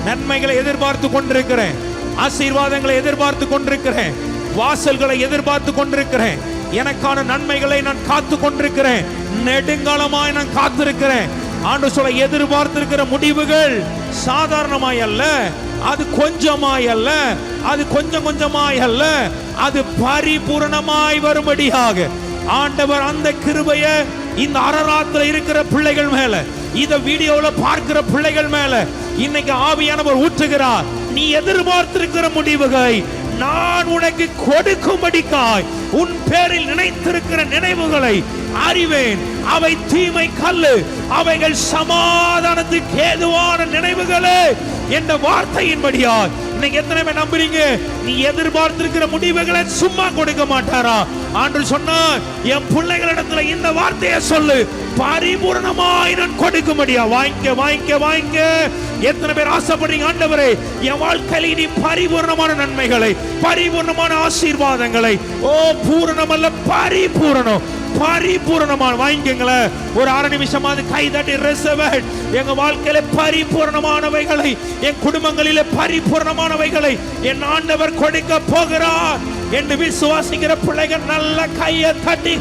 நன்மைகளை எதிர்பார்த்து கொண்டிருக்கிறேன், ஆசீர்வாதங்களை எதிர்பார்த்து கொண்டிருக்கிறேன், வாசல்களை எதிர்பார்த்து கொண்டிருக்கிறேன், எனக்கான நன்மைகளை நான் காத்து கொண்டிருக்கிறேன், நெடுங்காலமாய் நான் காத்திருக்கிறேன். ஆண்டவர் சொல்ல, எதிர்பார்த்திருக்கிற முடிவுகள் சாதாரணமாய் அல்ல, அது கொஞ்சமாய் அல்ல, அது கொஞ்சம் கொஞ்சமாய் அல்ல, அது பரிபூரணமாய் வரும்படியாக ஆண்டவர் அந்த கிருபையை இந்த அரராத்துல இருக்கிற பிள்ளைகள் மேல, இந்த வீடியோல பார்க்கிற பிள்ளைகள் மேல இன்னைக்கு ஆவியானவர் ஊற்றுகிறார். நீ எதிர்பார்த்திருக்கிற முடிவுகளை நான் உனக்கு கொடுக்கும்படிக்காய் உன் பேரில் நினைத்திருக்கிற நினைவுகளை அறிவேன். அவை தீமை கல்லு, அவைகள் சமாதானத்துக்கு ஏதுவான நினைவுகளே என்ற வார்த்தையின்படியா இன்னைக்கு எத்தனை பேர் நம்புறீங்க? நீ எதிர்பார்த்திருக்கிற முடிவுகளை சும்மா கொடுக்க மாட்டாரா? ஆண்டவர் சொன்னார், என் பிள்ளைகளிடத்துல இந்த வார்த்தையை சொல்லு, பரிபூர்ணமாய் நான் கொடுக்கும்படியா. வாங்கிக்க வாங்கிக்க வாங்கிக்க. எத்தனை பேர் ஆசைப்படுறீங்க, ஆண்டவரே என் வாழ்க்கையில் நீ பரிபூர்ணமான நன்மைகளை, பரிபூர்ணமான ஆசீர்வாதங்களை, ஓ பூரணம் அல்ல பரிபூரணம், பரிபூரணமான வாங்கிக்கங்களேன். ஒரு 6 நிமிஷமாவது கை தட்டி ரிசர்வ். எங்க வாழ்க்கையில பரிபூர்ணமானவைகளை, என் குடும்பங்களிலே பரிபூர்ணமானவைகளை என் ஆண்டவர் கொடுக்க போகிறார் என்று விசுவாசிக்கிற பிள்ளைகள் நல்ல கையை தட்டி